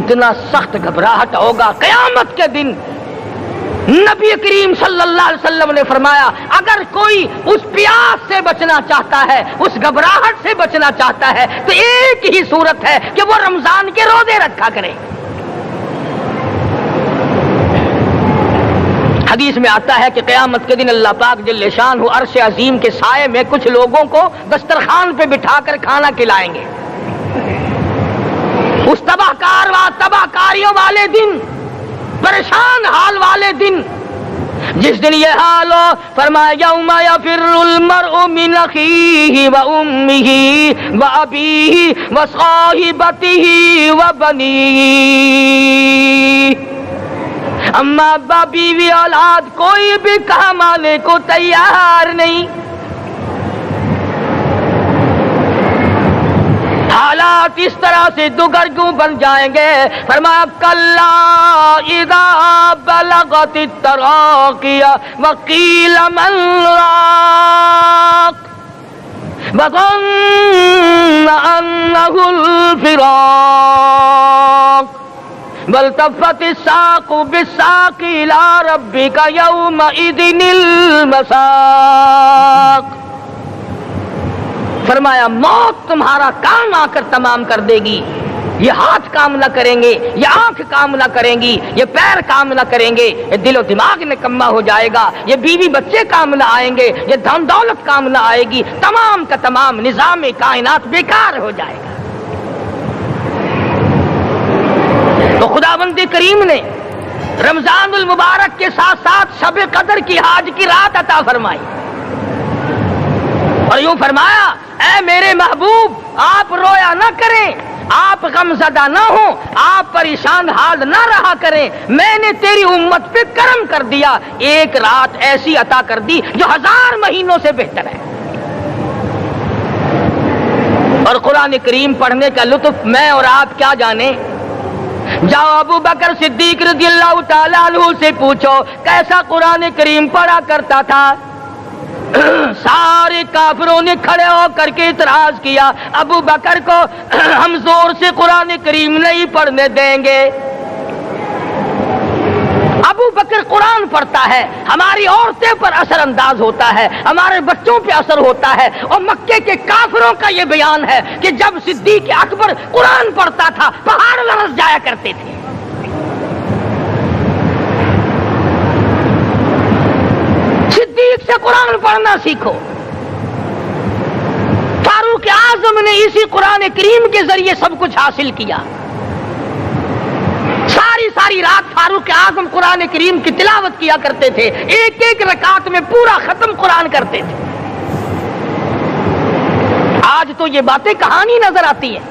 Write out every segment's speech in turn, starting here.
اتنا سخت گھبراہٹ ہوگا قیامت کے دن. نبی کریم صلی اللہ علیہ وسلم نے فرمایا اگر کوئی اس پیاس سے بچنا چاہتا ہے, اس گھبراہٹ سے بچنا چاہتا ہے, تو ایک ہی صورت ہے کہ وہ رمضان کے روزے رکھا کرے. حدیث میں آتا ہے کہ قیامت کے دن اللہ پاک جل شان عرش عظیم کے سائے میں کچھ لوگوں کو دسترخوان پہ بٹھا کر کھانا کھلائیں گے. اس تباہ کاریوں والے دن, پریشان حال والے دن, جس دن یہ حال ہو, فرمایا یوم یفر المرء من اخیہ و امہ و ابیہ و صاحبتہ و بنیہ. اما ابا بیوی اولاد کوئی بھی کام آنے کو تیار نہیں. حالات اس طرح سے دگرگوں بن جائیں گے. فرمایا کلا اذا بلغت التراقی وقیل من راق وظن انه الفراق والتفت الساق بالساق الى ربك يومئذ المساق. فرمایا موت تمہارا کام آ کر تمام کر دے گی. یہ ہاتھ کام نہ کریں گے, یہ آنکھ کام نہ کریں گی, یہ پیر کام نہ کریں گے, یہ دل و دماغ نکما ہو جائے گا, یہ بیوی بچے کام نہ آئیں گے, یہ دھن دولت کام نہ آئے گی, تمام کا تمام نظام کائنات بیکار ہو جائے گا. تو خداوند کریم نے رمضان المبارک کے ساتھ ساتھ شب قدر کی حاج کی رات عطا فرمائی اور یوں فرمایا اے میرے محبوب آپ رویا نہ کریں, آپ غم زدہ نہ ہوں, آپ پریشان حال نہ رہا کریں. میں نے تیری امت پہ کرم کر دیا, ایک رات ایسی عطا کر دی جو 1000 مہینوں سے بہتر ہے. اور قرآن کریم پڑھنے کا لطف میں اور آپ کیا جانیں. جاؤ ابو بکر صدیق رضی اللہ تعالیٰ عنہ سے پوچھو کیسا قرآن کریم پڑھا کرتا تھا. سارے کافروں نے کھڑے ہو کر کے اعتراض کیا ابو بکر کو ہم زور سے قرآن کریم نہیں پڑھنے دیں گے. ابو بکر قرآن پڑھتا ہے, ہماری عورتیں پر اثر انداز ہوتا ہے, ہمارے بچوں پہ اثر ہوتا ہے. اور مکے کے کافروں کا یہ بیان ہے کہ جب صدیق اکبر قرآن پڑھتا تھا پہاڑ لرز جایا کرتے تھے. صدیق سے قرآن پڑھنا سیکھو. فاروق اعظم نے اسی قرآن کریم کے ذریعے سب کچھ حاصل کیا. ساری رات فاروق اعظم قرآن کریم کی تلاوت کیا کرتے تھے, ایک ایک رکعت میں پورا ختم قرآن کرتے تھے. آج تو یہ باتیں کہانی نظر آتی ہیں.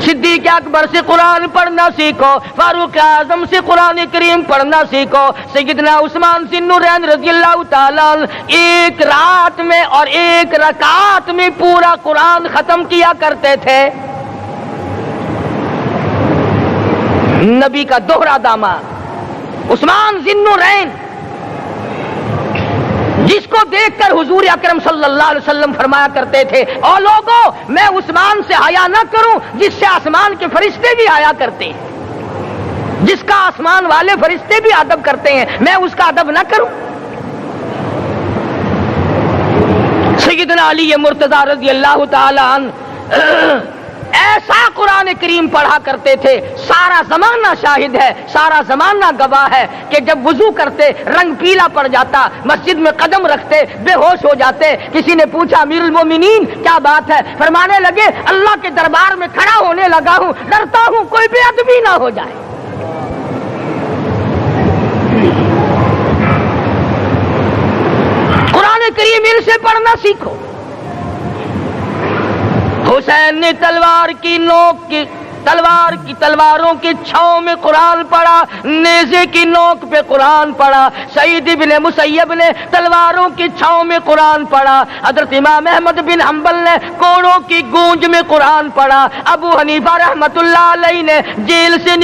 صدیق اکبر سے قرآن پڑھنا سیکھو, فاروق اعظم سے قرآن کریم پڑھنا سیکھو. سیدنا عثمان ذی النورین رضی اللہ تعالیٰ ایک رات میں اور ایک رکعت میں پورا قرآن ختم کیا کرتے تھے. نبی کا دوہرا داماد عثمان ذی النورین, جس کو دیکھ کر حضور اکرم صلی اللہ علیہ وسلم فرمایا کرتے تھے او لوگوں میں عثمان سے حیا نہ کروں جس سے آسمان کے فرشتے بھی حیا کرتے ہیں, جس کا آسمان والے فرشتے بھی ادب کرتے ہیں, میں اس کا ادب نہ کروں. سیدنا علی مرتضی رضی اللہ تعالی عنہ ایسا قرآن کریم پڑھا کرتے تھے, سارا زمانہ شاہد ہے, سارا زمانہ گواہ ہے کہ جب وضو کرتے رنگ پیلا پڑ جاتا, مسجد میں قدم رکھتے بے ہوش ہو جاتے. کسی نے پوچھا امیر المومنین کیا بات ہے؟ فرمانے لگے اللہ کے دربار میں کھڑا ہونے لگا ہوں, ڈرتا ہوں کوئی بے ادبی نہ ہو جائے. قرآن کریم ان سے پڑھنا سیکھو. حسین نے تلواروں کی چھاؤں میں قرآن پڑھا, نیزے کی نوک پہ قرآن پڑھا. سعید بن مسیب نے تلواروں کی چھاؤں میں قرآن پڑھا. حضرت امام احمد بن حنبل نے کوڑوں کی گونج میں قرآن پڑھا. ابو حنیفہ رحمت اللہ علیہ نے جیل سے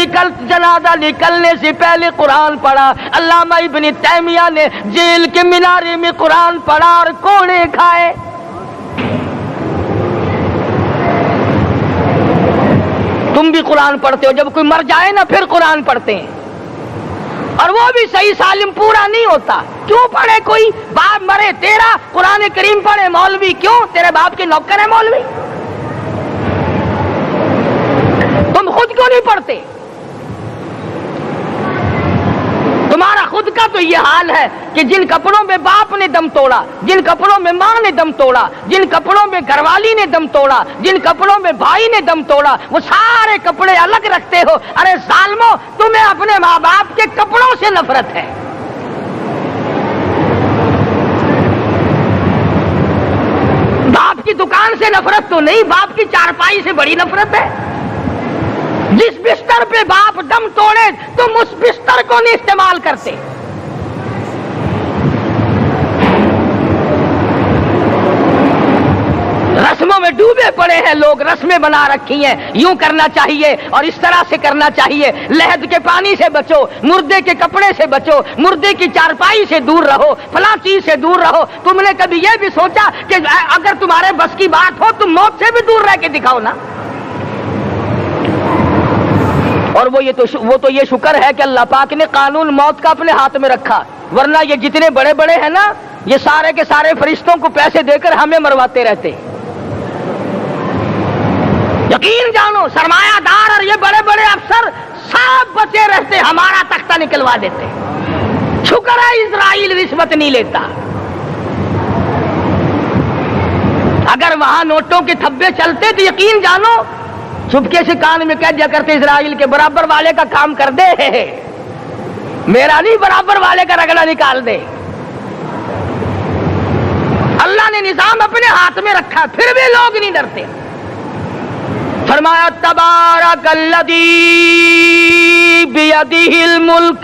جنازہ نکلنے سے پہلے قرآن پڑھا. علامہ ابن تیمیہ نے جیل کے مینارے میں قرآن پڑھا اور کوڑے کھائے. تم تم بھی قرآن پڑھتے ہو، جب کوئی مر جائے نا پھر قرآن پڑھتے ہیں، اور وہ بھی صحیح سالم پورا نہیں ہوتا۔ کیوں پڑھے؟ کوئی باپ مرے تیرا قرآن کریم پڑھے مولوی، کیوں؟ تیرے باپ کے نوکر ہے مولوی؟ تم خود کیوں نہیں پڑھتے؟ تمہارا خود کا تو یہ حال ہے کہ جن کپڑوں میں باپ نے دم توڑا، جن کپڑوں میں ماں نے دم توڑا، جن کپڑوں میں گھر والی نے دم توڑا، جن کپڑوں میں بھائی نے دم توڑا، وہ سارے کپڑے الگ رکھتے ہو۔ ارے ظالمو، تمہیں اپنے ماں باپ کے کپڑوں سے نفرت ہے۔ باپ کی دکان سے نفرت تو نہیں، باپ کی چارپائی سے بڑی نفرت ہے۔ جس بستر پہ باپ دم توڑے تم اس بستر کو نہیں استعمال کرتے۔ رسموں میں ڈوبے پڑے ہیں لوگ، رسمیں بنا رکھی ہیں، یوں کرنا چاہیے اور اس طرح سے کرنا چاہیے، لہد کے پانی سے بچو، مردے کے کپڑے سے بچو، مردے کی چارپائی سے دور رہو، فلاں چیز سے دور رہو۔ تم نے کبھی یہ بھی سوچا کہ اگر تمہارے بس کی بات ہو تم موت سے بھی دور رہ کے دکھاؤ نا؟ اور وہ تو یہ شکر ہے کہ اللہ پاک نے قانون موت کا اپنے ہاتھ میں رکھا، ورنہ یہ جتنے بڑے بڑے ہیں نا، یہ سارے کے سارے فرشتوں کو پیسے دے کر ہمیں مرواتے رہتے۔ یقین جانو، سرمایہ دار اور یہ بڑے بڑے افسر سب بچے رہتے، ہمارا تختہ نکلوا دیتے۔ شکر ہے اسرائیل رشوت نہیں لیتا، اگر وہاں نوٹوں کے تھبے چلتے تو یقین جانو چپکے سے کان میں کہہ دیا کرتے اسرائیل کے برابر والے کا کام کر دے، میرا نہیں، برابر والے کا رگڑا نکال دے۔ اللہ نے نظام اپنے ہاتھ میں رکھا، پھر بھی لوگ نہیں ڈرتے۔ فرمایا تبارک الذی بیدہ الملک،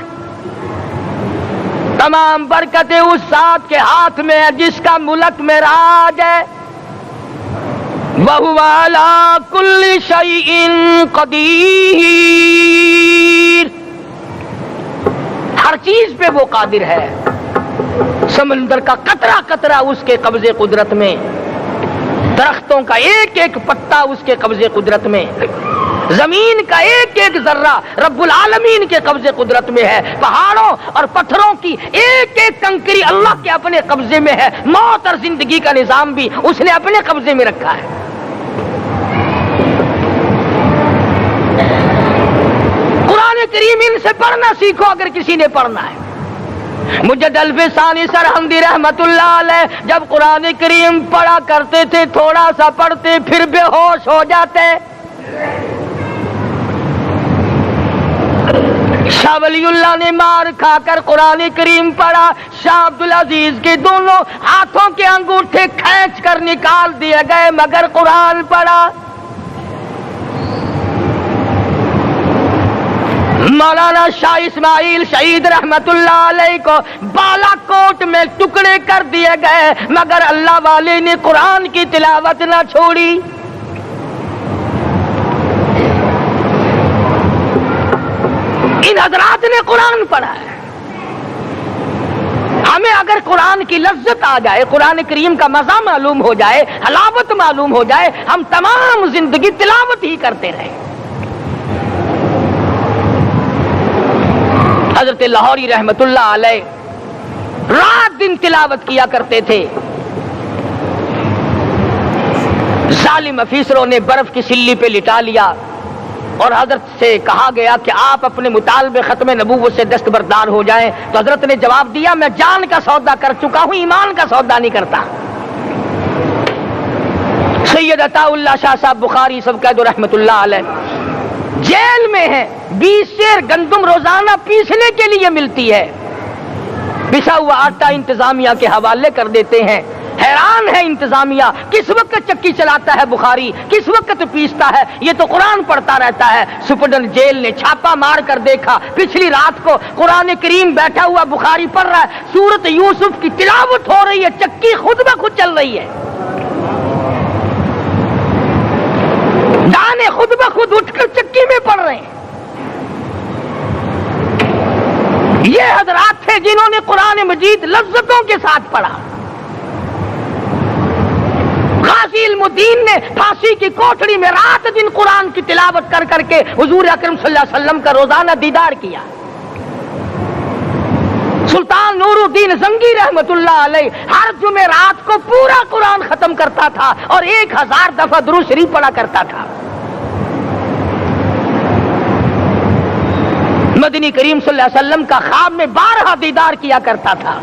تمام برکتیں اس ذات کے ہاتھ میں ہے جس کا ملک میں راج ہے۔ وَهُوَ عَلَىٰ كُلِّ شَيْءٍ قَدِيرٌ، ہر چیز پہ وہ قادر ہے۔ سمندر کا قطرہ قطرہ اس کے قبضے قدرت میں، درختوں کا ایک ایک پتا اس کے قبضے قدرت میں، زمین کا ایک ایک ذرہ رب العالمین کے قبضے قدرت میں ہے، پہاڑوں اور پتھروں کی ایک ایک کنکری اللہ کے اپنے قبضے میں ہے، موت اور زندگی کا نظام بھی اس نے اپنے قبضے میں رکھا ہے۔ قرآن کریم ان سے پڑھنا سیکھو اگر کسی نے پڑھنا ہے۔ مجد الفی ثانی سرہندی رحمت اللہ علیہ جب قرآن کریم پڑھا کرتے تھے، تھوڑا سا پڑھتے پھر بے ہوش ہو جاتے۔ شاہ ولی اللہ نے مار کھا کر قرآن کریم پڑھا، شاہ عبدالعزیز کے دونوں ہاتھوں کے انگوٹھے کھینچ کر نکال دیے گئے، مگر قرآن پڑھا۔ مولانا شاہ اسماعیل شہید رحمت اللہ علیہ کو بالا کوٹ میں ٹکڑے کر دیے گئے، مگر اللہ والے نے قرآن کی تلاوت نہ چھوڑی۔ ان حضرات نے قرآن پڑھا ہے۔ ہمیں اگر قرآن کی لذت آ جائے، قرآن کریم کا مزہ معلوم ہو جائے، حلاوت معلوم ہو جائے، ہم تمام زندگی تلاوت ہی کرتے رہیں۔ حضرت لاہوری رحمت اللہ علیہ رات دن تلاوت کیا کرتے تھے۔ ظالم افیسروں نے برف کی سلی پہ لٹا لیا اور حضرت سے کہا گیا کہ آپ اپنے مطالبے ختم نبوت سے دستبردار ہو جائیں، تو حضرت نے جواب دیا میں جان کا سودا کر چکا ہوں، ایمان کا سودا نہیں کرتا۔ سید عطا اللہ شاہ صاحب بخاری سب کہہ دو رحمت اللہ علیہ جیل میں ہیں، 20 سیر گندم روزانہ پیسنے کے لیے ملتی ہے، پسا ہوا آٹا انتظامیہ کے حوالے کر دیتے ہیں۔ حیران ہے انتظامیہ، کس وقت چکی چلاتا ہے بخاری، کس وقت پیستا ہے، یہ تو قرآن پڑھتا رہتا ہے۔ سپرڈنٹ جیل نے چھاپا مار کر دیکھا، پچھلی رات کو قرآن کریم بیٹھا ہوا بخاری پڑھ رہا ہے، سورت یوسف کی تلاوت ہو رہی ہے، چکی خود بخود چل رہی ہے، دانے خود بخود اٹھ کر چکی میں پڑھ رہے ہیں۔ یہ حضرات تھے جنہوں نے قرآن مجید لذتوں کے ساتھ پڑھا۔ غازی علم الدین نے پھانسی کی کوٹڑی میں رات دن قرآن کی تلاوت کر کر کے حضور اکرم صلی اللہ علیہ وسلم کا روزانہ دیدار کیا۔ سلطان نور الدین زنگی رحمت اللہ علیہ ہر جمعرات کو پورا قرآن ختم کرتا تھا اور 1000 دفعہ درود شریف پڑھا کرتا تھا۔ مدنی کریم صلی اللہ علیہ وسلم کا خواب میں 12 دیدار کیا کرتا تھا۔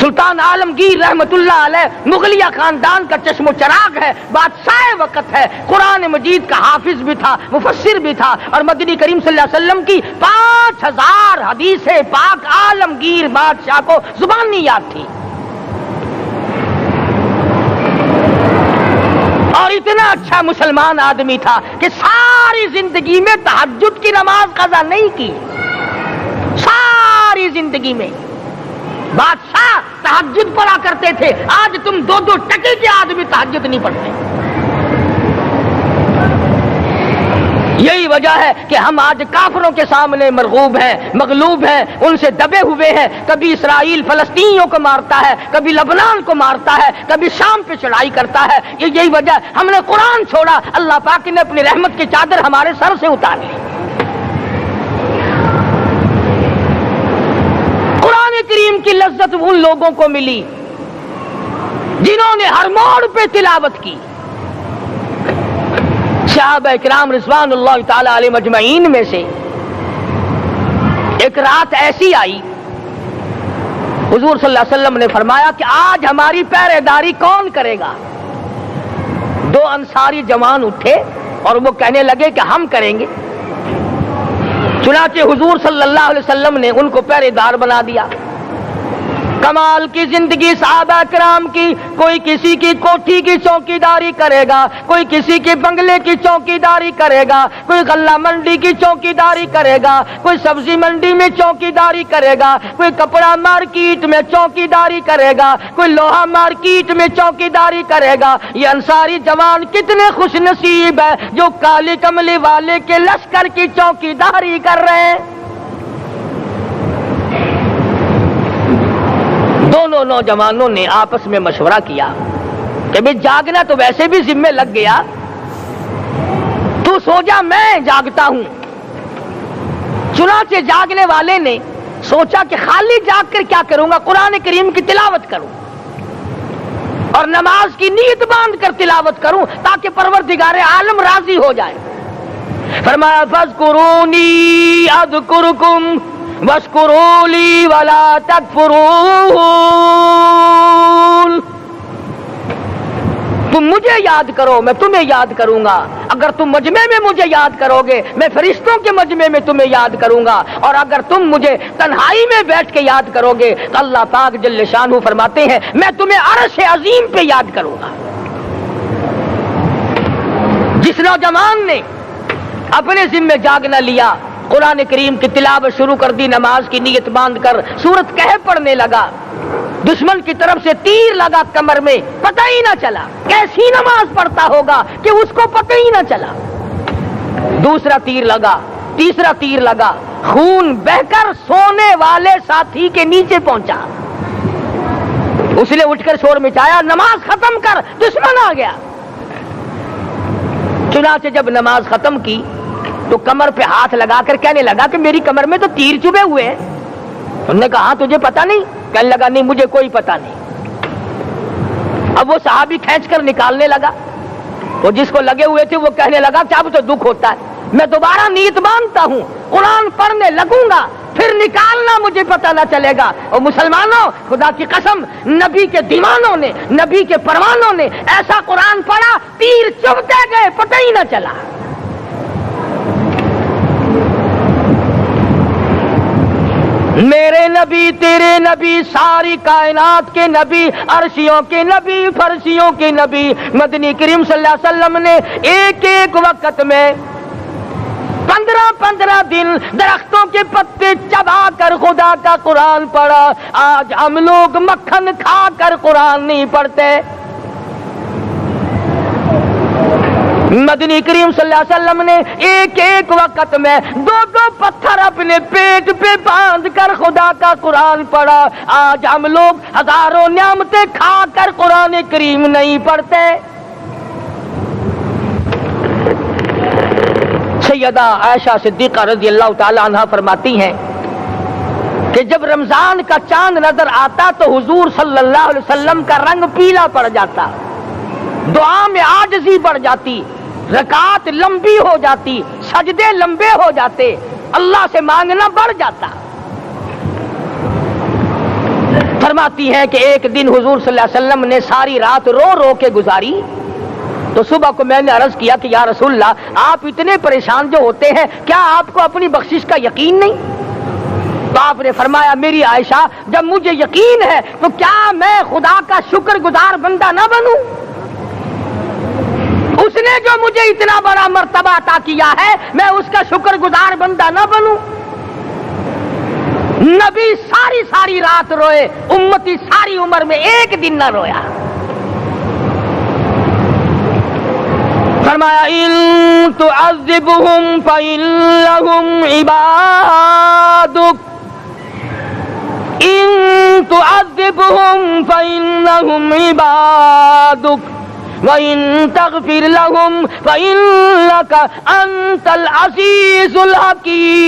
سلطان عالمگیر رحمت اللہ علیہ مغلیہ خاندان کا چشم و چراغ ہے، بادشاہ وقت ہے، قرآن مجید کا حافظ بھی تھا، مفسر بھی تھا، اور مدنی کریم صلی اللہ علیہ وسلم کی 5000 حدیث پاک عالمگیر بادشاہ کو زبانی یاد تھی۔ اور اتنا اچھا مسلمان آدمی تھا کہ ساری زندگی میں تہجد کی نماز قضا نہیں کی، ساری زندگی میں۔ بادشاہ تہجد پڑھا کرتے تھے، آج تم 2 ٹکے کے آدمی تہجد نہیں پڑھتے۔ یہی وجہ ہے کہ ہم آج کافروں کے سامنے مرغوب ہیں، مغلوب ہیں، ان سے دبے ہوئے ہیں۔ کبھی اسرائیل فلسطینیوں کو مارتا ہے، کبھی لبنان کو مارتا ہے، کبھی شام پہ چڑھائی کرتا ہے۔ یہی وجہ ہے ہم نے قرآن چھوڑا، اللہ پاک نے اپنی رحمت کی چادر ہمارے سر سے اتار لی۔ قرآن کریم کی لذت ان لوگوں کو ملی جنہوں نے ہر موڑ پہ تلاوت کی۔ صحابہ کرام رضوان اللہ تعالی علیہ مجمعین میں سے ایک رات ایسی آئی، حضور صلی اللہ علیہ وسلم نے فرمایا کہ آج ہماری پہرے داری کون کرے گا؟ 2 انصاری جوان اٹھے اور وہ کہنے لگے کہ ہم کریں گے۔ چنانچہ حضور صلی اللہ علیہ وسلم نے ان کو پہرے دار بنا دیا۔ کمال کی زندگی صحابہ کرام کی، کوئی کسی کی کوٹھی کی چوکیداری کرے گا، کوئی کسی کے بنگلے کی چوکیداری کرے گا، کوئی غلہ منڈی کی چوکیداری کرے گا، کوئی سبزی منڈی میں چوکیداری کرے گا، کوئی کپڑا مارکیٹ میں چوکیداری کرے گا، کوئی لوہا مارکیٹ میں چوکیداری کرے گا۔ یہ انصاری جوان کتنے خوش نصیب ہے جو کالی کملی والے کے لشکر کی چوکیداری کر رہے ہیں۔ دونوں نوجوانوں نے آپس میں مشورہ کیا کہ بھئی جاگنا تو ویسے بھی ذمہ لگ گیا، تو سو جا میں جاگتا ہوں۔ چنانچہ جاگنے والے نے سوچا کہ خالی جاگ کر کیا کروں گا، قرآن کریم کی تلاوت کروں اور نماز کی نیت باندھ کر تلاوت کروں تاکہ پروردگار عالم راضی ہو جائے۔ فرمایا فاذکرونی اذکرکم واشکروا لی ولا تکفرون، تم مجھے یاد کرو میں تمہیں یاد کروں گا، اگر تم مجمع میں مجھے یاد کرو گے میں فرشتوں کے مجمع میں تمہیں یاد کروں گا، اور اگر تم مجھے تنہائی میں بیٹھ کے یاد کرو گے تو اللہ پاک جل شانہ فرماتے ہیں میں تمہیں عرش عظیم پہ یاد کروں گا۔ جس نوجوان نے اپنے ذمہ جاگنا لیا، قرآن کریم کی تلاوت شروع کر دی، نماز کی نیت باندھ کر سورت کہف پڑھنے لگا، دشمن کی طرف سے تیر لگا کمر میں، پتہ ہی نہ چلا کیسی نماز پڑھتا ہوگا کہ اس کو پتہ ہی نہ چلا۔ دوسرا تیر لگا، تیسرا تیر لگا، خون بہ کر سونے والے ساتھی کے نیچے پہنچا۔ اس نے اٹھ کر شور مچایا نماز ختم کر، دشمن آ گیا۔ چنانچہ جب نماز ختم کی تو کمر پہ ہاتھ لگا کر کہنے لگا کہ میری کمر میں تو تیر چبھے ہوئے ہیں۔ انہوں نے کہا تجھے پتا نہیں؟ کہنے لگا نہیں مجھے کوئی پتا نہیں۔ اب وہ صحابی کھینچ کر نکالنے لگا، وہ جس کو لگے ہوئے تھے وہ کہنے لگا کہ اب تو دکھ ہوتا ہے، میں دوبارہ نیت باندھتا ہوں، قرآن پڑھنے لگوں گا، پھر نکالنا مجھے پتہ نہ چلے گا۔ اور مسلمانوں خدا کی قسم نبی کے دیوانوں نے، نبی کے پروانوں نے ایسا قرآن پڑھا تیر چبھتے گئے پتہ ہی نہ چلا۔ میرے نبی تیرے نبی ساری کائنات کے نبی، عرشیوں کے نبی، فرشیوں کے نبی مدنی کریم صلی اللہ علیہ وسلم نے ایک ایک وقت میں 15 دن درختوں کے پتے چبا کر خدا کا قرآن پڑھا۔ آج ہم لوگ مکھن کھا کر قرآن نہیں پڑھتے۔ مدنی کریم صلی اللہ علیہ وسلم نے ایک ایک وقت میں 2 پتھر اپنے پیٹ پہ باندھ کر خدا کا قرآن پڑھا. آج ہم لوگ ہزاروں نعمتیں کھا کر قرآن کریم نہیں پڑھتے. سیدہ عائشہ صدیقہ رضی اللہ تعالی عنہا فرماتی ہیں کہ جب رمضان کا چاند نظر آتا تو حضور صلی اللہ علیہ وسلم کا رنگ پیلا پڑ جاتا, دعا میں عاجزی بڑھ جاتی, رکعت لمبی ہو جاتی, سجدے لمبے ہو جاتے, اللہ سے مانگنا بڑھ جاتا. فرماتی ہے کہ ایک دن حضور صلی اللہ علیہ وسلم نے ساری رات رو رو کے گزاری. تو صبح کو میں نے عرض کیا کہ یا رسول اللہ, آپ اتنے پریشان جو ہوتے ہیں, کیا آپ کو اپنی بخشش کا یقین نہیں؟ تو آپ نے فرمایا میری عائشہ, جب مجھے یقین ہے تو کیا میں خدا کا شکر گزار بندہ نہ بنوں؟ اس نے جو مجھے اتنا بڑا مرتبہ عطا کیا ہے, میں اس کا شکر گزار بندہ نہ بنوں؟ نبی ساری رات روئے, امتی ساری عمر میں ایک دن نہ رویا. فرمایا ان تعذبهم فإنهم عبادك, ان تعذبهم فإنهم عبادك وَإِن تَغْفِرْ لَهُمْ فَإِنَّكَ أَنْتَ الْعَزِيزُ الْحَكِيمُ.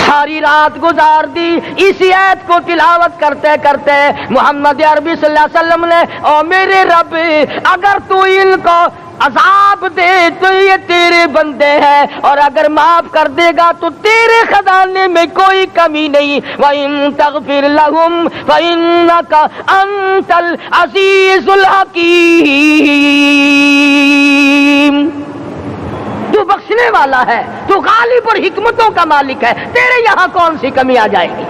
ساری رات گزار دی اسی آیت کو تلاوت کرتے کرتے. محمد عربی صلی اللہ علیہ وسلم نے, او میرے رب, اگر تو ان کو عذاب دے تو یہ تیرے بندے ہیں, اور اگر معاف کر دے گا تو تیرے خزانے میں کوئی کمی نہیں. وَإِن تَغْفِرْ لَهُمْ فَإِنَّكَ أَنْتَ الْعَزِيزُ الْحَكِيمُ. تو بخشنے والا ہے, تو غالب اور حکمتوں کا مالک ہے, تیرے یہاں کون سی کمی آ جائے گی؟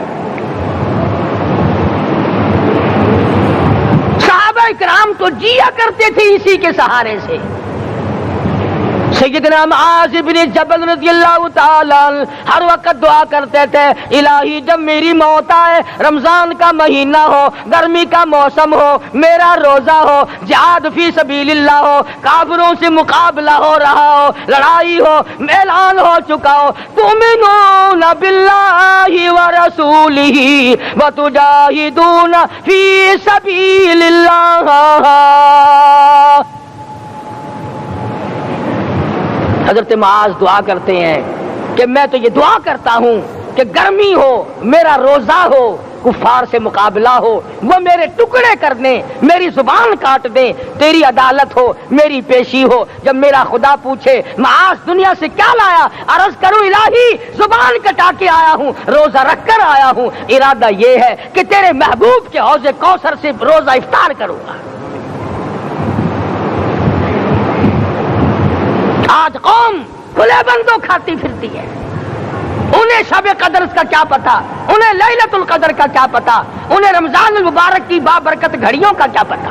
صحابہ کرام تو جیا کرتے تھے اسی کے سہارے سے. سیدنا معاذ بن جبل رضی اللہ تعالی ہر وقت دعا کرتے تھے, الہی جب میری موت آئے, رمضان کا مہینہ ہو, گرمی کا موسم ہو, میرا روزہ ہو, جہاد فی سبیل اللہ ہو, کافروں سے مقابلہ ہو رہا ہو, لڑائی ہو, اعلان ہو چکا ہو, تؤمنون باللہ ورسولہ وتجاہدون فی سبیل اللہ. حضرت معاذ دعا کرتے ہیں کہ میں تو یہ دعا کرتا ہوں کہ گرمی ہو, میرا روزہ ہو, کفار سے مقابلہ ہو, وہ میرے ٹکڑے کر دیں, میری زبان کاٹ دیں, تیری عدالت ہو, میری پیشی ہو. جب میرا خدا پوچھے معاذ دنیا سے کیا لایا, عرض کروں الہی زبان کٹا کے آیا ہوں, روزہ رکھ کر آیا ہوں, ارادہ یہ ہے کہ تیرے محبوب کے حوض کوثر سے روزہ افطار کروں گا. آج قوم کھلے بندوں کھاتی پھرتی ہے, انہیں شب قدر کا کیا پتا, انہیں لیلۃ القدر کا کیا پتا, انہیں رمضان المبارک کی بابرکت گھڑیوں کا کیا پتا.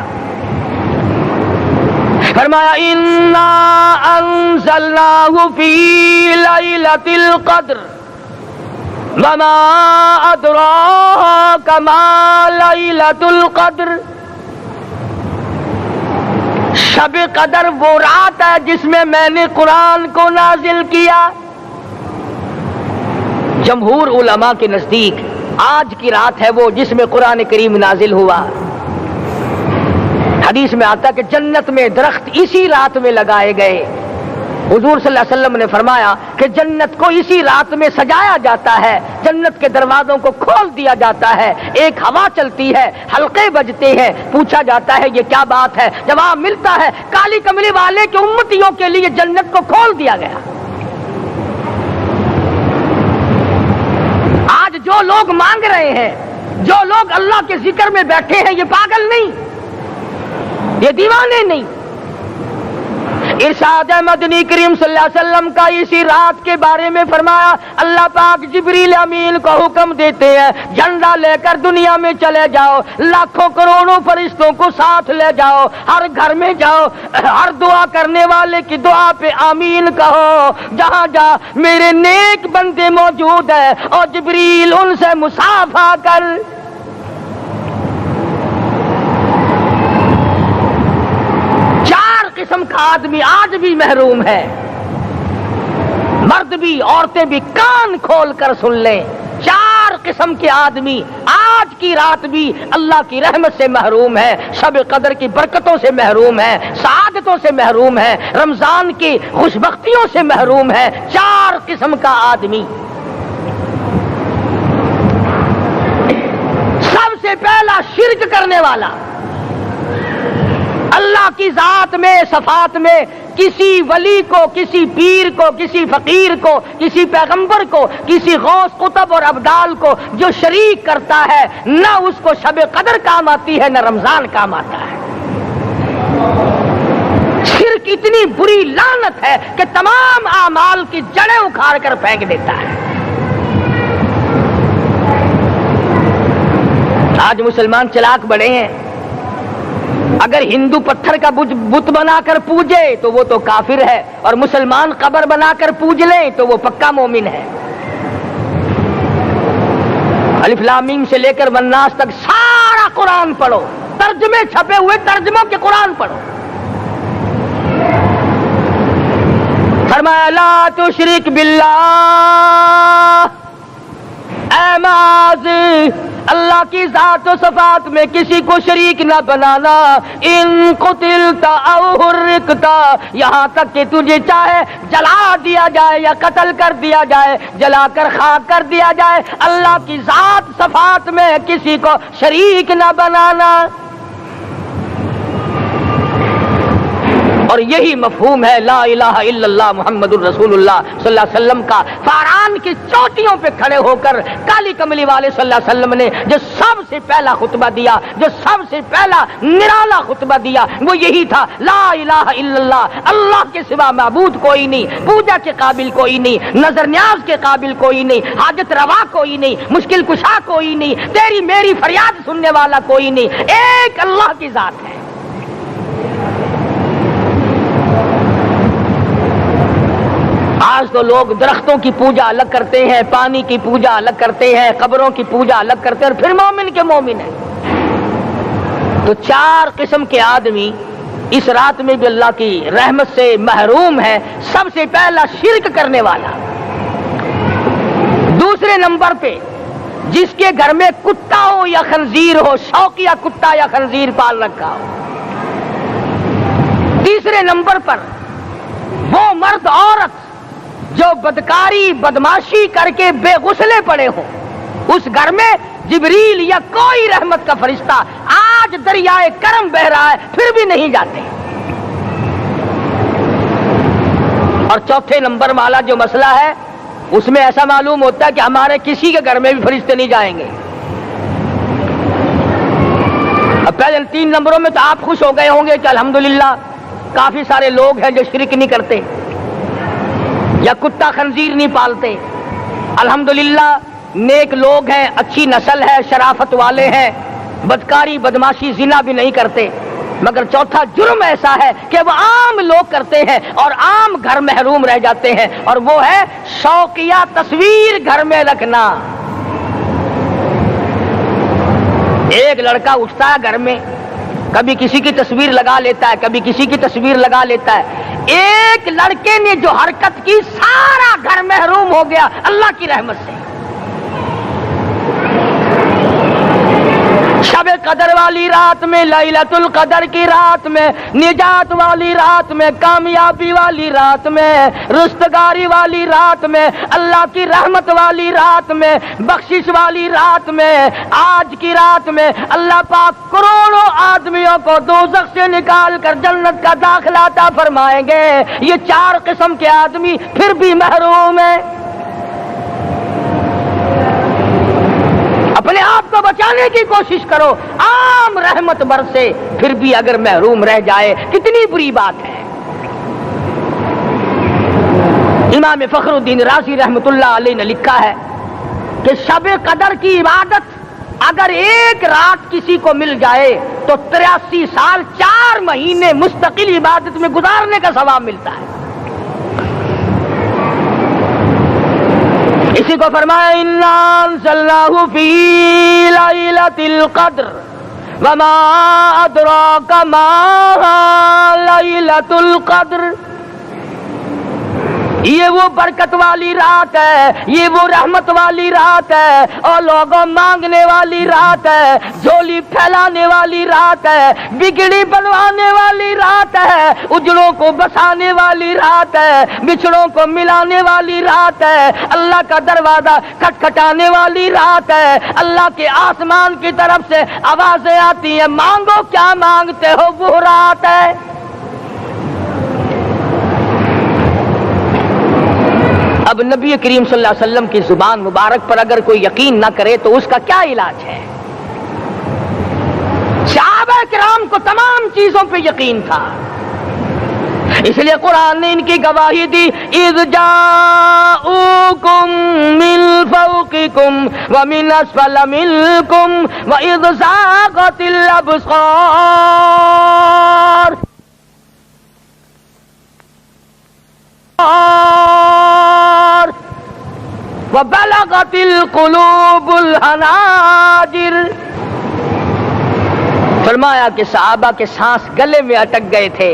فرمایا انا انزلناہ فی لیلۃ القدر وما ادراک ما لیلۃ القدر. شب قدر وہ رات ہے جس میں نے قرآن کو نازل کیا. جمہور علماء کے نزدیک آج کی رات ہے وہ جس میں قرآن کریم نازل ہوا. حدیث میں آتا کہ جنت میں درخت اسی رات میں لگائے گئے. حضور صلی اللہ علیہ وسلم نے فرمایا کہ جنت کو اسی رات میں سجایا جاتا ہے, جنت کے دروازوں کو کھول دیا جاتا ہے, ایک ہوا چلتی ہے, حلقے بجتے ہیں, پوچھا جاتا ہے یہ کیا بات ہے, جواب ملتا ہے کالی کملی والے کے امتیوں کے لیے جنت کو کھول دیا گیا. آج جو لوگ مانگ رہے ہیں, جو لوگ اللہ کے ذکر میں بیٹھے ہیں, یہ پاگل نہیں, یہ دیوانے نہیں. ارشاد مدنی کریم صلی اللہ علیہ وسلم کا اسی رات کے بارے میں فرمایا, اللہ پاک جبریل امین کو حکم دیتے ہیں جھنڈا لے کر دنیا میں چلے جاؤ, لاکھوں کروڑوں فرشتوں کو ساتھ لے جاؤ, ہر گھر میں جاؤ, ہر دعا کرنے والے کی دعا پہ آمین کہو, جہاں جا میرے نیک بندے موجود ہیں, اور جبریل ان سے مصافحہ کر. آدمی آج بھی محروم ہے. مرد بھی عورتیں بھی کان کھول کر سن لیں. 4 قسم کے آدمی آج کی رات بھی اللہ کی رحمت سے محروم ہے, شب قدر کی برکتوں سے محروم ہے, سعادتوں سے محروم ہے, رمضان کی خوشبختیوں سے محروم ہے. 4 قسم کا آدمی. سب سے پہلا شرک کرنے والا, اللہ کی ذات میں صفات میں کسی ولی کو, کسی پیر کو, کسی فقیر کو, کسی پیغمبر کو, کسی غوث قطب اور ابدال کو جو شریک کرتا ہے, نہ اس کو شب قدر کام آتی ہے نہ رمضان کام آتا ہے. شرک اتنی بری لعنت ہے کہ تمام اعمال کی جڑیں اکھاڑ کر پھینک دیتا ہے. آج مسلمان چلاک بڑے ہیں. اگر ہندو پتھر کا بت بنا کر پوجے تو وہ تو کافر ہے, اور مسلمان قبر بنا کر پوج لیں تو وہ پکا مومن ہے. الف لام میم سے لے کر والناس تک سارا قرآن پڑھو, ترجمے چھپے ہوئے ترجموں کے قرآن پڑھو. فرمایا لا تشرک باللہ, اے معاذ اللہ کی ذات و صفات میں کسی کو شریک نہ بنانا. ان قتلتا او حرقتا, یہاں تک کہ تجھے چاہے جلا دیا جائے یا قتل کر دیا جائے, جلا کر خاک کر دیا جائے, اللہ کی ذات صفات میں کسی کو شریک نہ بنانا. اور یہی مفہوم ہے لا الہ الا اللہ محمد الرسول اللہ صلی اللہ علیہ وسلم کا. فاران کی چوٹیوں پہ کھڑے ہو کر کالی کملی والے صلی اللہ علیہ وسلم نے جو سب سے پہلا خطبہ دیا, جو سب سے پہلا نرالا خطبہ دیا, وہ یہی تھا لا الہ الا اللہ, اللہ کے سوا معبود کوئی نہیں, پوجا کے قابل کوئی نہیں, نظر نیاز کے قابل کوئی نہیں, حاجت روا کوئی نہیں, مشکل کشا کوئی نہیں, تیری میری فریاد سننے والا کوئی نہیں, ایک اللہ کی ذات ہے. آج تو لوگ درختوں کی پوجا الگ کرتے ہیں, پانی کی پوجا الگ کرتے ہیں, قبروں کی پوجا الگ کرتے ہیں, اور پھر مومن کے مومن ہیں. تو 4 قسم کے آدمی اس رات میں بھی اللہ کی رحمت سے محروم ہے. سب سے پہلا شرک کرنے والا. دوسرے نمبر پہ جس کے گھر میں کتا ہو یا خنزیر ہو, شوقیہ کتا یا خنزیر پال رکھا ہو. تیسرے نمبر پر وہ مرد عورت جو بدکاری بدماشی کر کے بے غسلے پڑے ہوں, اس گھر میں جبریل یا کوئی رحمت کا فرشتہ آج دریائے کرم بہ رہا ہے پھر بھی نہیں جاتے. اور چوتھے نمبر والا جو مسئلہ ہے اس میں ایسا معلوم ہوتا ہے کہ ہمارے کسی کے گھر میں بھی فرشتے نہیں جائیں گے. اب پہلے 3 نمبروں میں تو آپ خوش ہو گئے ہوں گے کہ الحمدللہ کافی سارے لوگ ہیں جو شرک نہیں کرتے یا کتا خنزیر نہیں پالتے, الحمدللہ نیک لوگ ہیں, اچھی نسل ہے, شرافت والے ہیں, بدکاری بدماشی زنا بھی نہیں کرتے. مگر چوتھا جرم ایسا ہے کہ وہ عام لوگ کرتے ہیں اور عام گھر محروم رہ جاتے ہیں, اور وہ ہے شوقیہ تصویر گھر میں رکھنا. ایک لڑکا اٹھتا ہے گھر میں, کبھی کسی کی تصویر لگا لیتا ہے, کبھی کسی کی تصویر لگا لیتا ہے. ایک لڑکے نے جو حرکت کی سارا گھر محروم ہو گیا اللہ کی رحمت سے. شب قدر والی رات میں, لیلۃ القدر کی رات میں, نجات والی رات میں, کامیابی والی رات میں, رستگاری والی رات میں, اللہ کی رحمت والی رات میں, بخشش والی رات میں, آج کی رات میں اللہ پاک کروڑوں آدمیوں کو دوزخ سے نکال کر جنت کا داخلہ عطا فرمائیں گے. یہ 4 قسم کے آدمی پھر بھی محروم ہیں. اپنے آپ کو بچانے کی کوشش کرو, عام رحمت برسے پھر بھی اگر محروم رہ جائے کتنی بری بات ہے. امام فخر الدین رازی رحمت اللہ علیہ نے لکھا ہے کہ شب قدر کی عبادت اگر ایک رات کسی کو مل جائے تو 83 سال 4 مہینے مستقل عبادت میں گزارنے کا ثواب ملتا ہے. اسی کو فرمایا انا انزلناہ فی لیلۃ القدر, وما ادراک ما لیلۃ القدر، یہ وہ برکت والی رات ہے، یہ وہ رحمت والی رات ہے، اور لوگوں مانگنے والی رات ہے، جھولی پھیلانے والی رات ہے، بگڑی بنوانے والی رات ہے، اجڑوں کو بسانے والی رات ہے، بچھڑوں کو ملانے والی رات ہے، اللہ کا دروازہ کھٹکھٹانے والی رات ہے، اللہ کے آسمان کی طرف سے آوازیں آتی ہیں، مانگو کیا مانگتے ہو، وہ رات ہے۔ اب نبی کریم صلی اللہ علیہ وسلم کی زبان مبارک پر اگر کوئی یقین نہ کرے تو اس کا کیا علاج ہے؟ صحابہ کرام کو تمام چیزوں پہ یقین تھا، اس لیے قرآن نے ان کی گواہی دی، اذ جاؤکم من فوقکم ومن اسفل منکم واذ زاغت الابصار وبلغت القلوب الحناجر۔ فرمایا کہ صحابہ کے سانس گلے میں اٹک گئے تھے،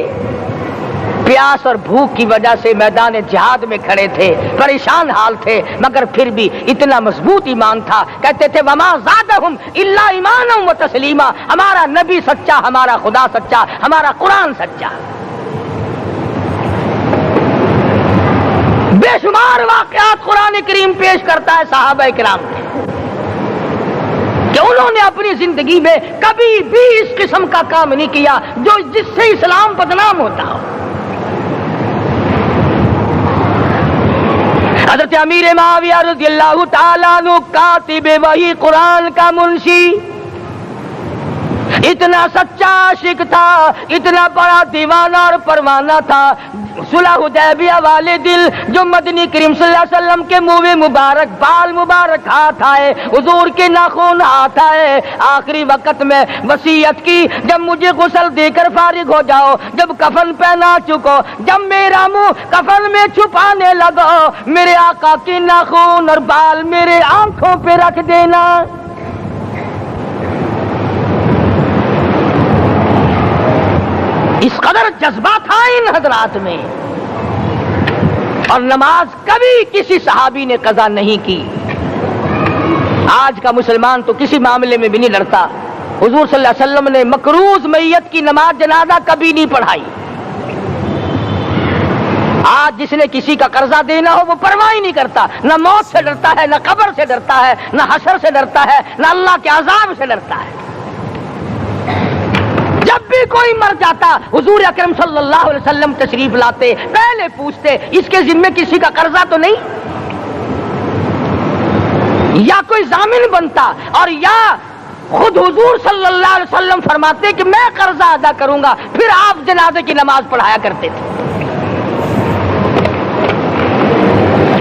پیاس اور بھوک کی وجہ سے میدان جہاد میں کھڑے تھے، پریشان حال تھے، مگر پھر بھی اتنا مضبوط ایمان تھا، کہتے تھے وما زادہم الا ایمانا و تسلیما، ہمارا نبی سچا، ہمارا خدا سچا، ہمارا قرآن سچا۔ بے شمار واقعات قرآن کریم پیش کرتا ہے صحابہ کرام کے کہ انہوں نے اپنی زندگی میں کبھی بھی اس قسم کا کام نہیں کیا جو جس سے اسلام بدنام ہوتا ہو۔ حضرت امیر معاویہ رضی اللہ تعالیٰ عنہ کاتب وحی قرآن کا منشی اتنا سچا عاشق تھا، اتنا بڑا دیوانہ اور پروانہ تھا، صلح حدیبیہ والے دل جو مدنی کریم صلی اللہ علیہ وسلم کے منہ مبارک، بال مبارک ہاتھ آئے، حضور کے ناخن ہاتھ آئے، آخری وقت میں وصیت کی جب مجھے غسل دے کر فارغ ہو جاؤ، جب کفن پہنا چکو، جب میرا منہ کفن میں چھپانے لگو، میرے آقا کے ناخن اور بال میرے آنکھوں پہ رکھ دینا۔ اس قدر جذبہ تھا ان حضرات میں، اور نماز کبھی کسی صحابی نے قضا نہیں کی۔ آج کا مسلمان تو کسی معاملے میں بھی نہیں ڈرتا، حضور صلی اللہ علیہ وسلم نے مقروض میت کی نماز جنازہ کبھی نہیں پڑھائی۔ آج جس نے کسی کا قرضہ دینا ہو وہ پرواہ ہی نہیں کرتا، نہ موت سے ڈرتا ہے، نہ قبر سے ڈرتا ہے، نہ حشر سے ڈرتا ہے، نہ اللہ کے عذاب سے ڈرتا ہے۔ جب بھی کوئی مر جاتا حضور اکرم صلی اللہ علیہ وسلم تشریف لاتے، پہلے پوچھتے اس کے ذمے کسی کا قرضہ تو نہیں، یا کوئی ضامن بنتا، اور یا خود حضور صلی اللہ علیہ وسلم فرماتے کہ میں قرضہ ادا کروں گا، پھر آپ جنازے کی نماز پڑھایا کرتے تھے۔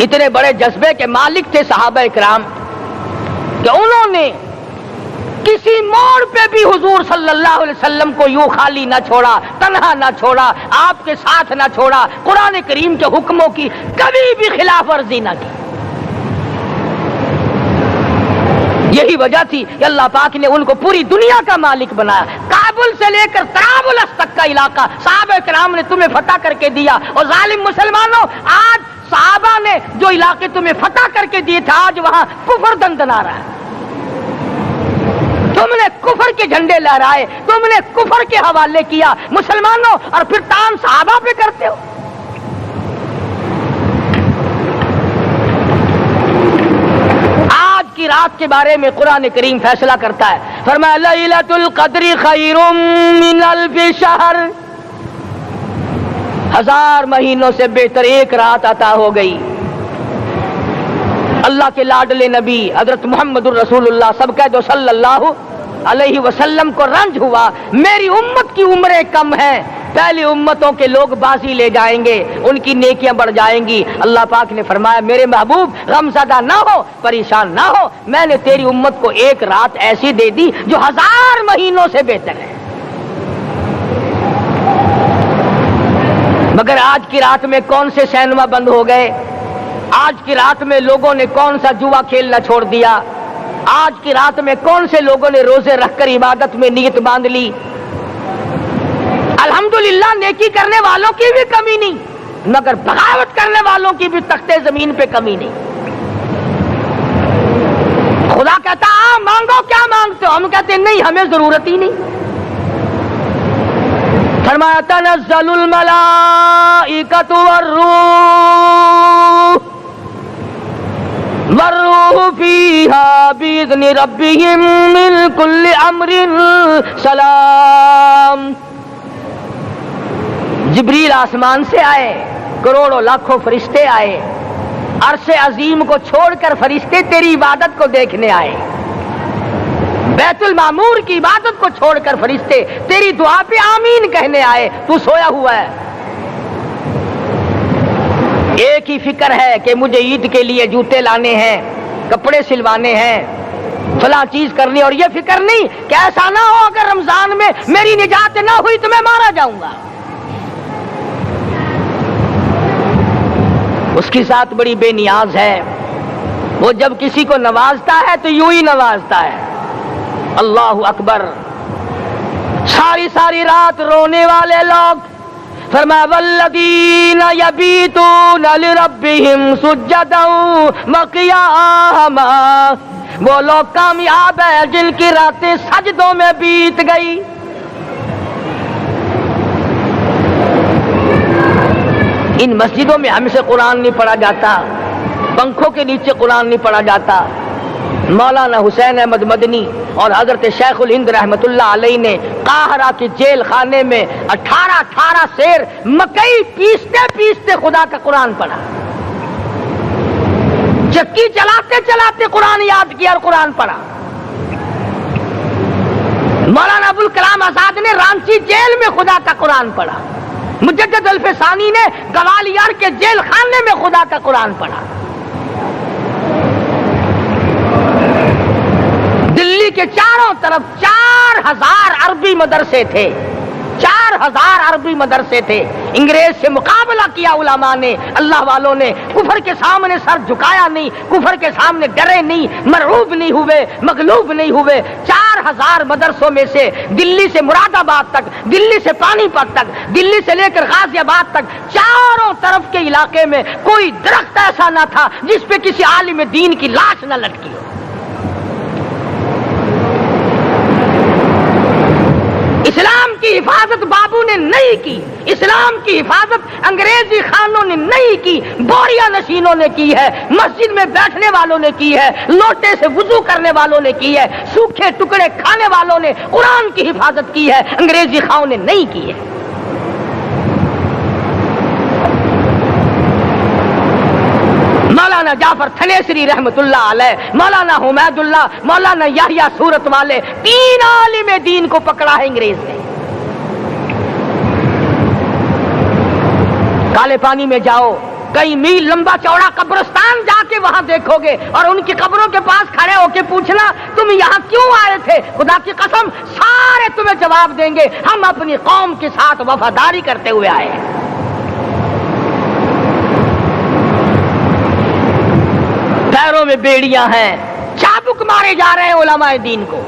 اتنے بڑے جذبے کے مالک تھے صحابہ کرام کہ انہوں نے کسی موڑ پہ بھی حضور صلی اللہ علیہ وسلم کو یوں خالی نہ چھوڑا، تنہا نہ چھوڑا، آپ کے ساتھ نہ چھوڑا، قرآن کریم کے حکموں کی کبھی بھی خلاف ورزی نہ کی۔ یہی وجہ تھی کہ اللہ پاک نے ان کو پوری دنیا کا مالک بنایا، کابل سے لے کر طرابلس تک کا علاقہ صحابہ کرام نے تمہیں فتح کر کے دیا، اور ظالم مسلمانوں آج صحابہ نے جو علاقے تمہیں فتح کر کے دیے تھے آج وہاں کفر دندنا رہا ہے۔ تم نے کفر کے جھنڈے لہرائے، تم نے کفر کے حوالے کیا مسلمانوں، اور پھر تان صحابہ پہ کرتے ہو۔ آج کی رات کے بارے میں قرآن کریم فیصلہ کرتا ہے، فرمایا لیلۃ القدر خیر من الف شہر، 1000 مہینوں سے بہتر ایک رات عطا ہو گئی۔ اللہ کے لاڈلے نبی حضرت محمد الرسول اللہ سب کہہ دو صلی اللہ علیہ وسلم کو رنج ہوا، میری امت کی عمریں کم ہیں، پہلی امتوں کے لوگ بازی لے جائیں گے، ان کی نیکیاں بڑھ جائیں گی۔ اللہ پاک نے فرمایا میرے محبوب غمزدہ نہ ہو، پریشان نہ ہو، میں نے تیری امت کو ایک رات ایسی دے دی جو 1000 مہینوں سے بہتر ہے۔ مگر آج کی رات میں کون سے سینما بند ہو گئے، آج کی رات میں لوگوں نے کون سا جوا کھیلنا چھوڑ دیا، آج کی رات میں کون سے لوگوں نے روزے رکھ کر عبادت میں نیت باندھ لی؟ الحمدللہ نیکی کرنے والوں کی بھی کمی نہیں، مگر بغاوت کرنے والوں کی بھی تختے زمین پہ کمی نہیں۔ خدا کہتا مانگو کیا مانگتے ہو؟ ہم کہتے نہیں ہمیں ضرورت ہی نہیں۔ فرمایا تنزل الملائکۃ والروح فیہا بإذن ربہم من کل امر سلام۔ جبریل آسمان سے آئے، کروڑوں لاکھوں فرشتے آئے، عرش عظیم کو چھوڑ کر فرشتے تیری عبادت کو دیکھنے آئے، بیت المعمور کی عبادت کو چھوڑ کر فرشتے تیری دعا پہ آمین کہنے آئے، تو سویا ہوا ہے۔ ایک ہی فکر ہے کہ مجھے عید کے لیے جوتے لانے ہیں، کپڑے سلوانے ہیں، فلاں چیز کرنی، اور یہ فکر نہیں کہ ایسا نہ ہو اگر رمضان میں میری نجات نہ ہوئی تو میں مارا جاؤں گا۔ اس کی ذات بڑی بے نیاز ہے، وہ جب کسی کو نوازتا ہے تو یوں ہی نوازتا ہے۔ اللہ اکبر۔ ساری ساری رات رونے والے لوگ، فرمایا والذین یبیتون لربہم سجدا وقیاما، وہ لوگ کامیاب ہیں جن کی راتیں سجدوں میں بیت گئی۔ ان مسجدوں میں ہم سے قرآن نہیں پڑھا جاتا، پنکھوں کے نیچے قرآن نہیں پڑھا جاتا۔ مولانا حسین احمد مدنی اور حضرت شیخ الہند رحمت اللہ علیہ نے قاہرہ کے جیل خانے میں 18 سیر مکئی پیستے پیستے خدا کا قرآن پڑھا۔ چکی چلاتے چلاتے قرآن یاد کیا اور قرآن پڑھا۔ مولانا ابوالکلام آزاد نے رانچی جیل میں خدا کا قرآن پڑھا۔ مجدد الفسانی نے گوالیار کے جیل خانے میں خدا کا قرآن پڑھا۔ دلی کے چاروں طرف 4000 عربی مدرسے تھے، 4000 عربی مدرسے تھے۔ انگریز سے مقابلہ کیا علماء نے، اللہ والوں نے، کفر کے سامنے سر جھکایا نہیں، کفر کے سامنے ڈرے نہیں، مرعوب نہیں ہوئے، مغلوب نہیں ہوئے۔ 4000 مدرسوں میں سے دلی سے مراد آباد تک، دلی سے پانی پت تک، دلی سے لے کر غازی آباد تک، چاروں طرف کے علاقے میں کوئی درخت ایسا نہ تھا جس پہ کسی عالم دین کی لاش نہ لٹکی ہو۔ اسلام کی حفاظت بابو نے نہیں کی، اسلام کی حفاظت انگریزی خانوں نے نہیں کی، بوریا نشینوں نے کی ہے، مسجد میں بیٹھنے والوں نے کی ہے، لوٹے سے وضو کرنے والوں نے کی ہے، سوکھے ٹکڑے کھانے والوں نے قرآن کی حفاظت کی ہے، انگریزی خانوں نے نہیں کی ہے۔ مولانا جعفر تھنیسری رحمت اللہ علیہ، مولانا حمید اللہ، مولانا یحییٰ صورت والے، 3 عالم دین کو پکڑا ہے انگریز نے۔ کالے پانی میں جاؤ، کئی میل لمبا چوڑا قبرستان جا کے وہاں دیکھو گے، اور ان کی قبروں کے پاس کھڑے ہو کے پوچھنا تم یہاں کیوں آئے تھے، خدا کی قسم سارے تمہیں جواب دیں گے ہم اپنی قوم کے ساتھ وفاداری کرتے ہوئے آئے ہیں۔ پیروں میں بیڑیاں ہیں، چابک مارے جا رہے ہیں علماء دین کو۔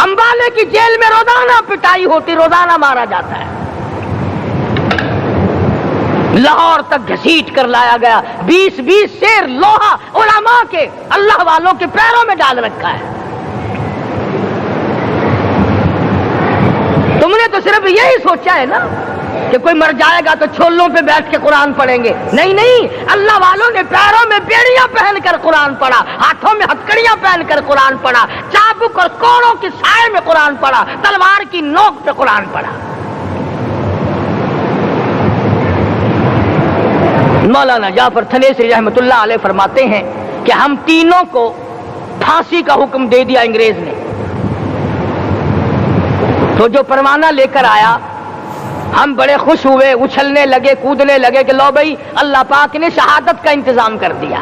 امبالے کی جیل میں روزانہ پٹائی ہوتی، روزانہ مارا جاتا ہے۔ لاہور تک گھسیٹ کر لایا گیا، 20 سیر لوہا علماء کے، اللہ والوں کے پیروں میں ڈال رکھا ہے۔ تم نے تو صرف یہی سوچا ہے نا کہ کوئی مر جائے گا تو چھولوں پہ بیٹھ کے قرآن پڑھیں گے۔ نہیں نہیں، اللہ والوں نے پیروں میں بیڑیاں پہن کر قرآن پڑھا، ہاتھوں میں ہتکڑیاں پہن کر قرآن پڑھا، چابک اور کوڑوں کے سائے میں قرآن پڑھا، تلوار کی نوک پہ قرآن پڑھا۔ مولانا جعفر تھنیسری رحمت اللہ علیہ فرماتے ہیں کہ ہم تینوں کو پھانسی کا حکم دے دیا انگریز نے، تو جو پروانہ لے کر آیا ہم بڑے خوش ہوئے، اچھلنے لگے، کودنے لگے کہ لو بھائی اللہ پاک نے شہادت کا انتظام کر دیا۔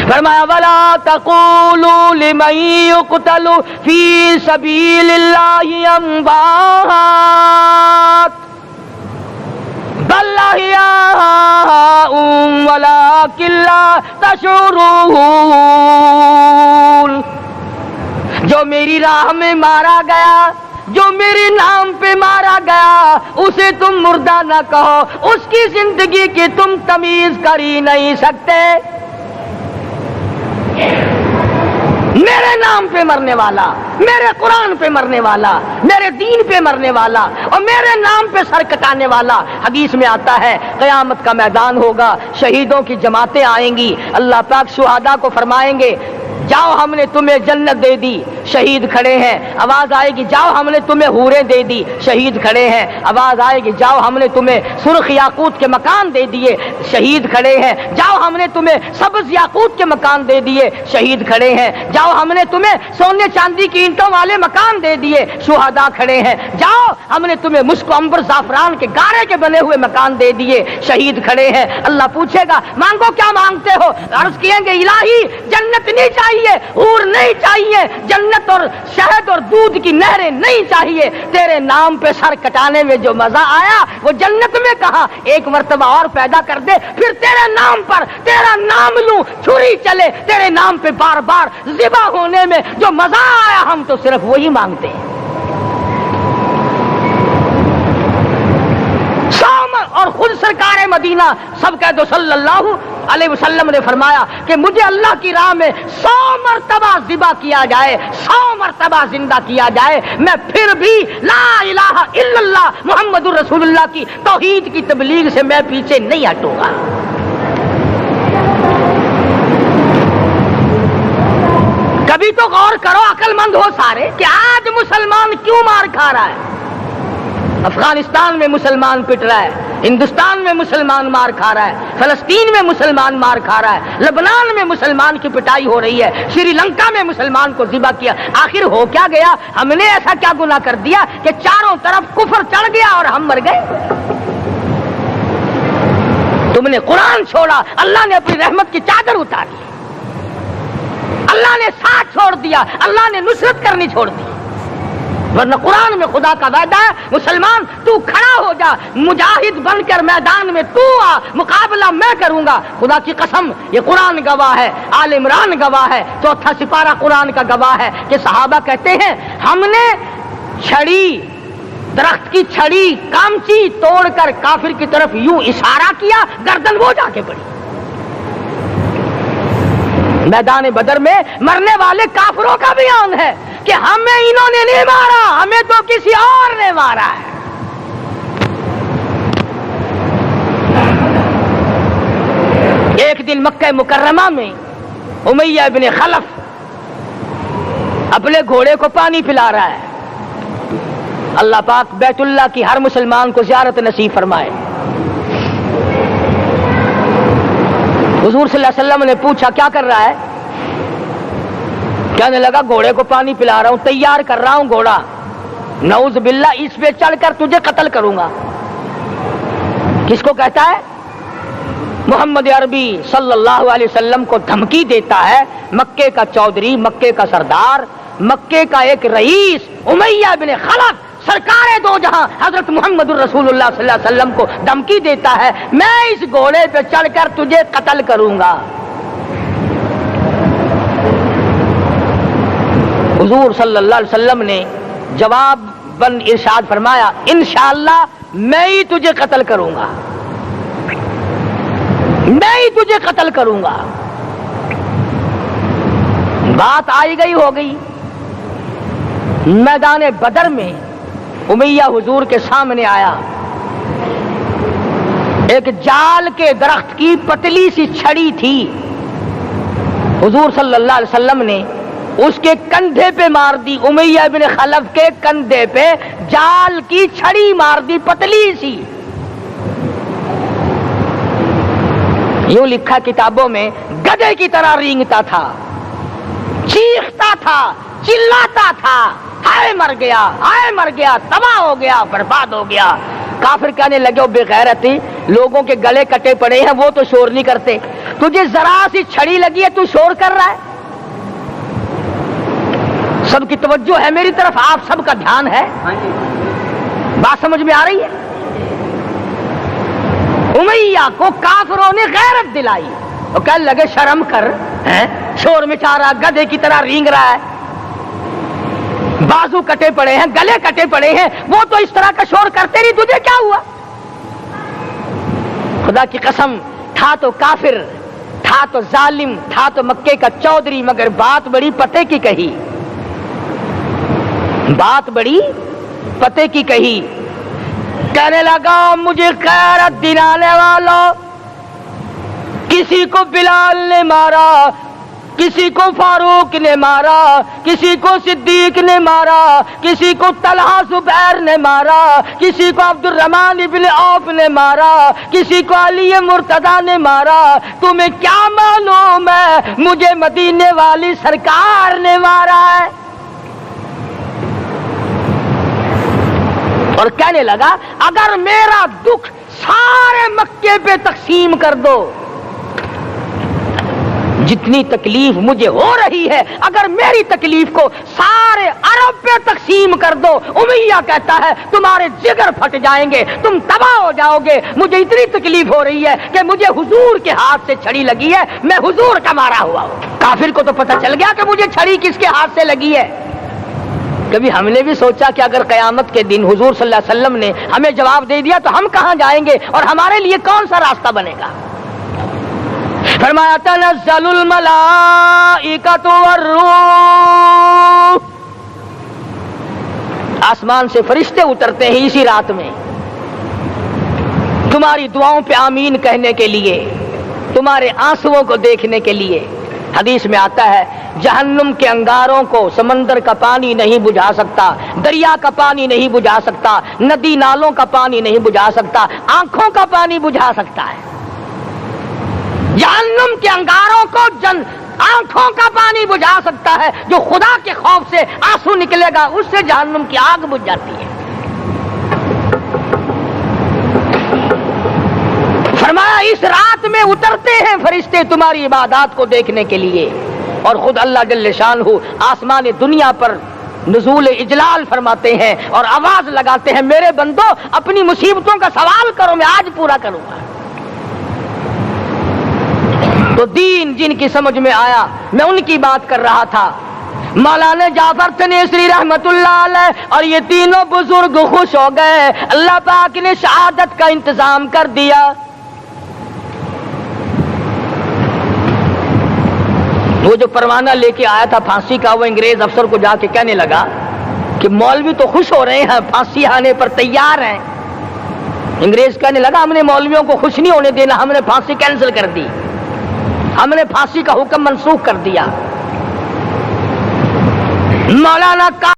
فرمایا وَلَا تَقُولُوا لِمَن يُقْتَلُ فِي سَبِيلِ اللَّهِ أَمْوَاتٌ بَلْ أحياء ولكن لا تشعرون. جو میری راہ میں مارا گیا، جو میرے نام پہ مارا گیا، اسے تم مردہ نہ کہو، اس کی زندگی کی تم تمیز کر ہی نہیں سکتے. میرے نام پہ مرنے والا، میرے قرآن پہ مرنے والا، میرے دین پہ مرنے والا اور میرے نام پہ سر کٹانے والا. حدیث میں آتا ہے قیامت کا میدان ہوگا، شہیدوں کی جماعتیں آئیں گی، اللہ پاک شہداء کو فرمائیں گے جاؤ ہم نے تمہیں جنت دے دی، شہید کھڑے ہیں. آواز آئے گی جاؤ ہم نے تمہیں حوریں دے دی، شہید کھڑے ہیں. آواز آئے گی جاؤ ہم نے تمہیں سرخ یاقوت کے مکان دے دیے، شہید کھڑے ہیں. جاؤ ہم نے تمہیں سبز یاقوت کے مکان دے دیے، شہید کھڑے ہیں. جاؤ ہم نے تمہیں سونے چاندی کی اینٹوں والے مکان دے دیے، شہداء کھڑے ہیں. جاؤ ہم نے تمہیں مشک و عنبر زعفران کے گارے کے بنے ہوئے مکان دے دیے، شہید کھڑے ہیں. اللہ پوچھے گا مانگو کیا مانگتے ہو؟ عرض کیے گے الہی جنت نہیں چاہیے، حور نہیں چاہیے، جنت اور شہد اور دودھ کی نہریں نہیں چاہیے. تیرے نام پہ سر کٹانے میں جو مزہ آیا وہ جنت میں کہاں؟ ایک مرتبہ اور پیدا کر دے، پھر تیرے نام پر تیرا نام لوں، چھری چلے تیرے نام پہ بار بار ذبح ہونے میں جو مزہ آیا ہم تو صرف وہی مانگتے ہیں. اور خود سرکار مدینہ سب کہہ دو صلی اللہ علیہ وسلم نے فرمایا کہ مجھے اللہ کی راہ میں 100 مرتبہ ذبح کیا جائے، 100 مرتبہ زندہ کیا جائے، میں پھر بھی لا الہ الا اللہ محمد الرسول اللہ کی توحید کی تبلیغ سے میں پیچھے نہیں ہٹوں گا. کبھی تو غور کرو عقل مند ہو سارے کہ آج مسلمان کیوں مار کھا رہا ہے. افغانستان میں مسلمان پٹ رہا ہے، ہندوستان میں مسلمان مار کھا رہا ہے، فلسطین میں مسلمان مار کھا رہا ہے، لبنان میں مسلمان کی پٹائی ہو رہی ہے، شری لنکا میں مسلمان کو ذبح کیا. آخر ہو کیا گیا؟ ہم نے ایسا کیا گناہ کر دیا کہ چاروں طرف کفر چڑھ گیا اور ہم مر گئے؟ تم نے قرآن چھوڑا، اللہ نے اپنی رحمت کی چادر اتاری، اللہ نے ساتھ چھوڑ دیا، اللہ نے نصرت کرنی چھوڑ دی. ورنہ قرآن میں خدا کا وعدہ ہے مسلمان تو کھڑا ہو جا، مجاہد بن کر میدان میں تو آ، مقابلہ میں کروں گا. خدا کی قسم یہ قرآن گواہ ہے، آل عمران گواہ ہے، 4 سپارہ قرآن کا گواہ ہے کہ صحابہ کہتے ہیں ہم نے چھڑی، درخت کی چھڑی کامچی توڑ کر کافر کی طرف یوں اشارہ کیا، گردن وہ جا کے پڑی. میدان بدر میں مرنے والے کافروں کا بیان ہے کہ ہمیں انہوں نے نہیں مارا، ہمیں تو کسی اور نے مارا ہے. ایک دن مکہ مکرمہ میں امیہ ابن خلف اپنے گھوڑے کو پانی پلا رہا ہے. اللہ پاک بیت اللہ کی ہر مسلمان کو زیارت نصیب فرمائے. حضور صلی اللہ علیہ وسلم نے پوچھا کیا کر رہا ہے؟ کہنے لگا گھوڑے کو پانی پلا رہا ہوں، تیار کر رہا ہوں گھوڑا، نعوذ باللہ اس پہ چڑھ کر تجھے قتل کروں گا. کس کو کہتا ہے؟ محمد عربی صلی اللہ علیہ وسلم کو دھمکی دیتا ہے. مکے کا چودھری، مکے کا سردار، مکے کا ایک رئیس امیہ بن خلف سرکار دو جہاں حضرت محمد الرسول اللہ صلی اللہ علیہ وسلم کو دھمکی دیتا ہے میں اس گھوڑے پہ چڑھ کر تجھے قتل کروں گا. حضور صلی اللہ علیہ وسلم نے جواب بن ارشاد فرمایا انشاءاللہ میں ہی تجھے قتل کروں گا، میں ہی تجھے قتل کروں گا. بات آئی گئی ہو گئی. میدان بدر میں امیہ حضور کے سامنے آیا، ایک جال کے درخت کی پتلی سی چھڑی تھی. حضور صلی اللہ علیہ وسلم نے اس کے کندھے پہ مار دی، امیہ بن خلف کے کندھے پہ جال کی چھڑی مار دی پتلی سی. یوں لکھا کتابوں میں گدھے کی طرح رینگتا تھا، چیختا تھا، چلاتا تھا، ہائے مر گیا، ہائے مر گیا، تباہ ہو گیا، برباد ہو گیا. کافر کہنے لگے بے غیرتی، لوگوں کے گلے کٹے پڑے ہیں وہ تو شور نہیں کرتے، تجھے ذرا سی چھڑی لگی ہے تو شور کر رہا ہے. سب کی توجہ ہے میری طرف، آپ سب کا دھیان ہے، بات سمجھ میں آ رہی ہے؟ امیہ کو کافروں نے غیرت دلائی، وہ کہنے لگے شرم کر، شور مچا رہا، گدھے کی طرح رینگ رہا ہے، بازو کٹے پڑے ہیں، گلے کٹے پڑے ہیں، وہ تو اس طرح کا شور کرتے نہیں، تجھے کیا ہوا؟ خدا کی قسم، تھا تو کافر، تھا تو ظالم، تھا تو مکے کا چودھری، مگر بات بڑی پتے کی کہی، بات بڑی پتے کی کہی۔ کہنے لگا مجھے غیرت دلانے والوں، کسی کو بلال نے مارا، کسی کو فاروق نے مارا، کسی کو صدیق نے مارا، کسی کو طلحہ زبیر نے مارا، کسی کو عبد الرحمن ابن عوف نے مارا، کسی کو علی مرتضی نے مارا، تمہیں کیا معلوم ہے مجھے مدینے والی سرکار نے مارا ہے؟ اور کہنے لگا اگر میرا دکھ سارے مکے پہ تقسیم کر دو، جتنی تکلیف مجھے ہو رہی ہے اگر میری تکلیف کو سارے عرب پہ تقسیم کر دو، امیہ کہتا ہے تمہارے جگر پھٹ جائیں گے، تم تباہ ہو جاؤ گے، مجھے اتنی تکلیف ہو رہی ہے کہ مجھے حضور کے ہاتھ سے چھڑی لگی ہے، میں حضور کا مارا ہوا ہوں۔ کافر کو تو پتہ چل گیا کہ مجھے چھڑی کس کے ہاتھ سے لگی ہے۔ کبھی ہم نے بھی سوچا کہ اگر قیامت کے دن حضور صلی اللہ علیہ وسلم نے ہمیں جواب دے دیا تو ہم کہاں جائیں گے اور ہمارے لیے کون سا راستہ بنے گا؟ فرمایا تنزل الملائکۃ والروح، آسمان سے فرشتے اترتے ہیں اسی رات میں تمہاری دعاؤں پہ آمین کہنے کے لیے، تمہارے آنسوؤں کو دیکھنے کے لیے۔ حدیث میں آتا ہے جہنم کے انگاروں کو سمندر کا پانی نہیں بجھا سکتا، دریا کا پانی نہیں بجھا سکتا، ندی نالوں کا پانی نہیں بجھا سکتا، آنکھوں کا پانی بجھا سکتا ہے۔ جہنم کے انگاروں کو آنکھوں کا پانی بجھا سکتا ہے، جو خدا کے خوف سے آنسو نکلے گا اس سے جہنم کی آگ بجھ جاتی ہے۔ فرمایا اس رات میں اترتے ہیں فرشتے تمہاری عبادات کو دیکھنے کے لیے، اور خود اللہ جل شانہ آسمان دنیا پر نزول اجلال فرماتے ہیں اور آواز لگاتے ہیں میرے بندو اپنی مصیبتوں کا سوال کرو، میں آج پورا کروں گا۔ تو دین جن کی سمجھ میں آیا میں ان کی بات کر رہا تھا، مولانا جعفر تنیسری رحمت اللہ علیہ اور یہ تینوں بزرگ خوش ہو گئے، اللہ پاک نے شہادت کا انتظام کر دیا۔ وہ جو پروانہ لے کے آیا تھا پھانسی کا، وہ انگریز افسر کو جا کے کہنے لگا کہ مولوی تو خوش ہو رہے ہیں، پھانسی آنے پر تیار ہیں۔ انگریز کہنے لگا ہم نے مولویوں کو خوش نہیں ہونے دینا، ہم نے پھانسی کینسل کر دی، ہم نے پھانسی کا حکم منسوخ کر دیا۔ مولانا کا